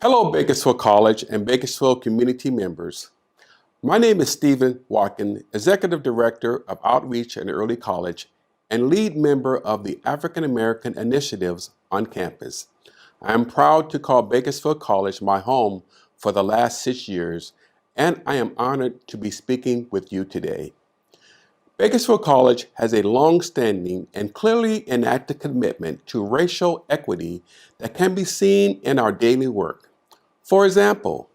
Hello, Bakersfield College and Bakersfield community members. My name is Stephen Watkin, Executive Director of Outreach and Early College and lead member of the African American Initiatives on campus. I am proud to call Bakersfield College my home for the last 6 years, and I am honored to be speaking with you today. Bakersfield College has a long-standing and clearly enacted commitment to racial equity that can be seen in our daily work. For example,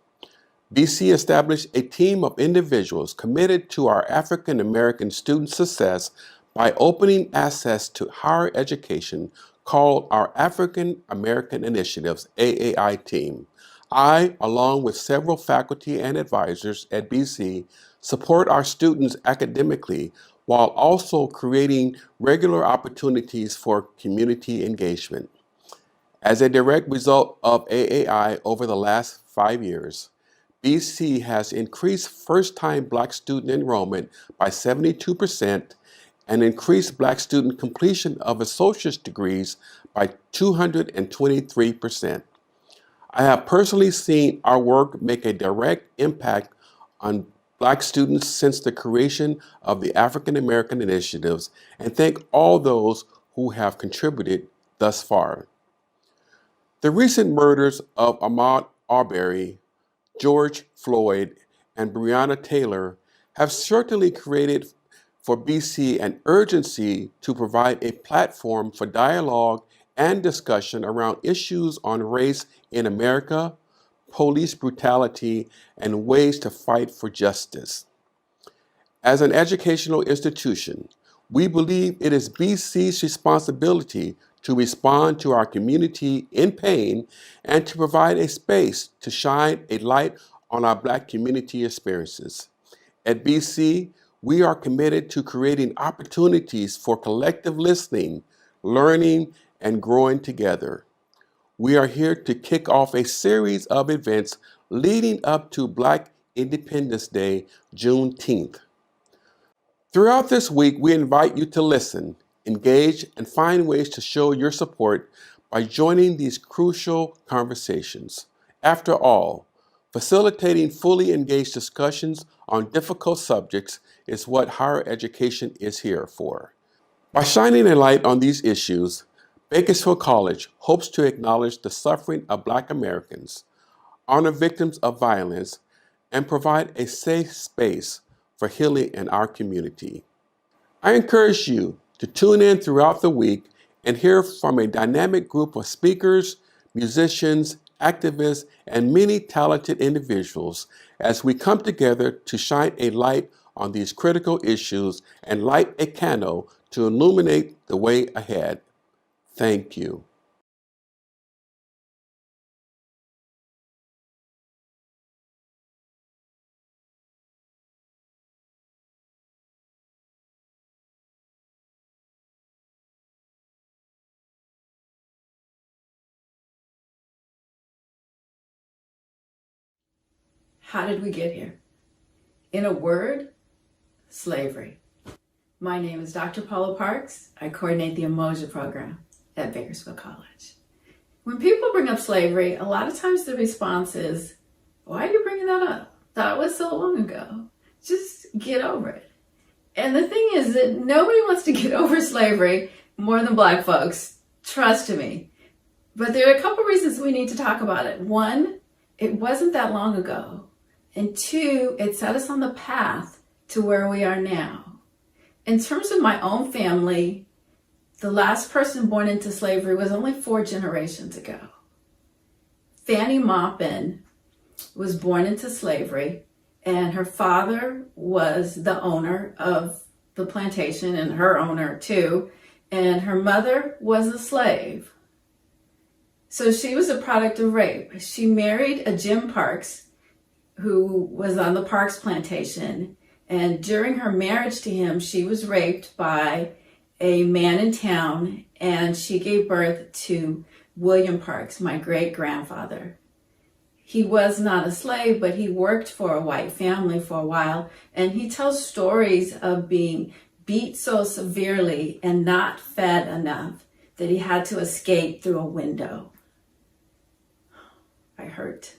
BC established a team of individuals committed to our African American student success by opening access to higher education called our African American Initiatives AAI team. I, along with several faculty and advisors at BC, support our students academically while also creating regular opportunities for community engagement. As a direct result of AAI over the last 5 years, BC has increased first-time Black student enrollment by 72% and increased Black student completion of associate's degrees by 223%. I have personally seen our work make a direct impact on Black students since the creation of the African American Initiatives and thank all those who have contributed thus far. The recent murders of Ahmaud Arbery, George Floyd, and Breonna Taylor have certainly created for BC an urgency to provide a platform for dialogue and discussion around issues on race in America, police brutality, and ways to fight for justice. As an educational institution, we believe it is BC's responsibility to respond to our community in pain and to provide a space to shine a light on our Black community experiences. At BC, we are committed to creating opportunities for collective listening, learning, and growing together. We are here to kick off a series of events leading up to Black Independence Day, Juneteenth. Throughout this week, we invite you to listen, engage, and find ways to show your support by joining these crucial conversations. After all, facilitating fully engaged discussions on difficult subjects is what higher education is here for. By shining a light on these issues, Bakersfield College hopes to acknowledge the suffering of Black Americans, honor victims of violence, and provide a safe space for healing in our community. I encourage you to tune in throughout the week and hear from a dynamic group of speakers, musicians, activists, and many talented individuals as we come together to shine a light on these critical issues and light a candle to illuminate the way ahead. Thank you. How did we get here? In a word, slavery. My name is Dr. Paula Parks. I coordinate the Emoja program at Bakersfield College. When people bring up slavery, a lot of times the response is, why are you bringing that up? That was so long ago. Just get over it. And the thing is that nobody wants to get over slavery more than Black folks. Trust me. But there are a couple reasons we need to talk about it. One, it wasn't that long ago. And two, it set us on the path to where we are now. In terms of my own family, the last person born into slavery was only 4 generations ago. Fanny Maupin was born into slavery, and her father was the owner of the plantation and her owner too, and her mother was a slave. So she was a product of rape. She married a Jim Parks, who was on the Parks plantation, and during her marriage to him, she was raped by a man in town, and she gave birth to William Parks, my great-grandfather. He was not a slave, but he worked for a white family for a while, and he tells stories of being beat so severely and not fed enough that he had to escape through a window. I hurt.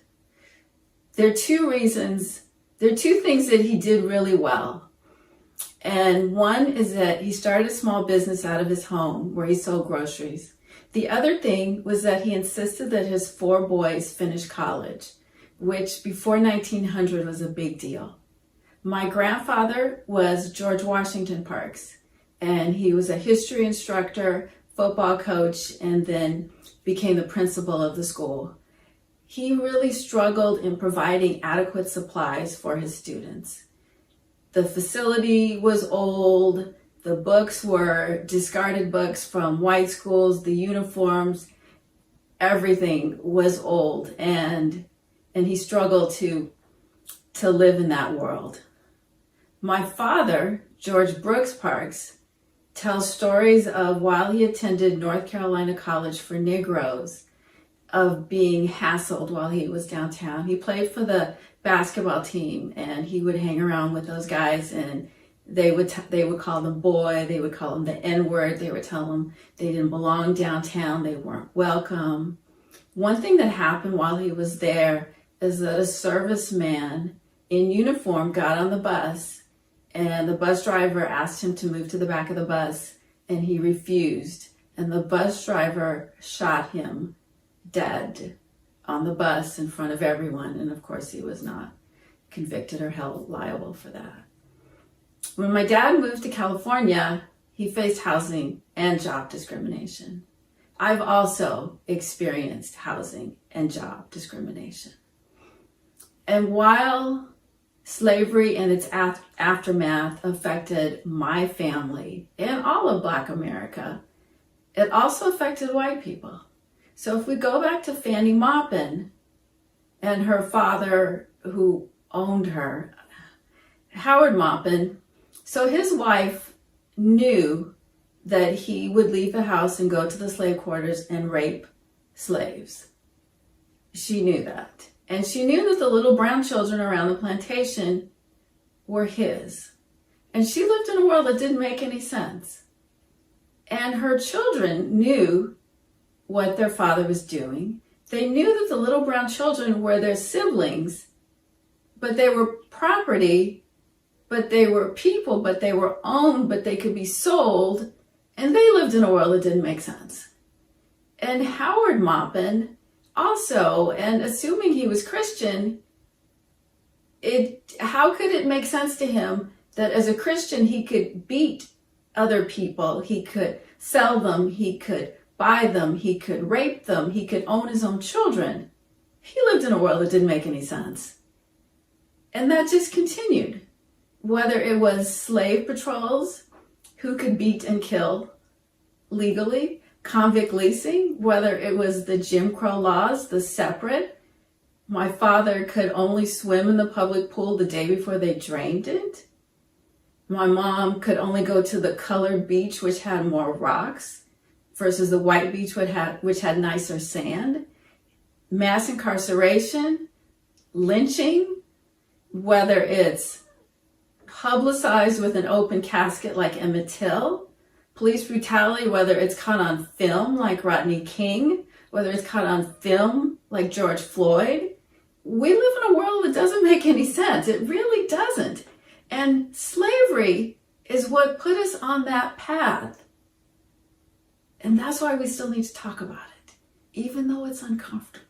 There are two reasons, there are two things that he did really well. And one is that he started a small business out of his home where he sold groceries. The other thing was that he insisted that his 4 boys finish college, which before 1900 was a big deal. My grandfather was George Washington Parks, and he was a history instructor, football coach, and then became the principal of the school. He really struggled in providing adequate supplies for his students. The facility was old, the books were discarded books from white schools, the uniforms, everything was old, and he struggled to live in that world. My father, George Brooks Parks, tells stories of while he attended North Carolina College for Negroes, of being hassled while he was downtown. He played for the basketball team, and he would hang around with those guys, and they would call them boy, they would call him the N-word, they would tell him they didn't belong downtown, they weren't welcome. One thing that happened while he was there is that a serviceman in uniform got on the bus, and the bus driver asked him to move to the back of the bus, and he refused, and the bus driver shot him dead on the bus in front of everyone, and of course he was not convicted or held liable for that. When my dad moved to California, he faced housing and job discrimination. I've also experienced housing and job discrimination. And while slavery and its aftermath affected my family and all of Black America, it also affected white people. So if we go back to Fanny Maupin and her father who owned her, Howard Maupin, so his wife knew that he would leave the house and go to the slave quarters and rape slaves. She knew that. And she knew that the little brown children around the plantation were his. And she lived in a world that didn't make any sense. And her children knew what their father was doing. They knew that the little brown children were their siblings, but they were property, but they were people, but they were owned, but they could be sold, and they lived in a world that didn't make sense. And Howard Maupin also, and assuming he was Christian, how could it make sense to him that as a Christian he could beat other people, he could sell them, he could buy them, he could rape them, he could own his own children? He lived in a world that didn't make any sense. And that just continued. Whether it was slave patrols who could beat and kill legally, convict leasing, whether it was the Jim Crow laws, the separate. My father could only swim in the public pool the day before they drained it. My mom could only go to the colored beach, which had more rocks, versus the white beach which had nicer sand. Mass incarceration, lynching, whether it's publicized with an open casket like Emmett Till, police brutality, whether it's caught on film like Rodney King, whether it's caught on film like George Floyd. We live in a world that doesn't make any sense. It really doesn't. And slavery is what put us on that path. And that's why we still need to talk about it, even though it's uncomfortable.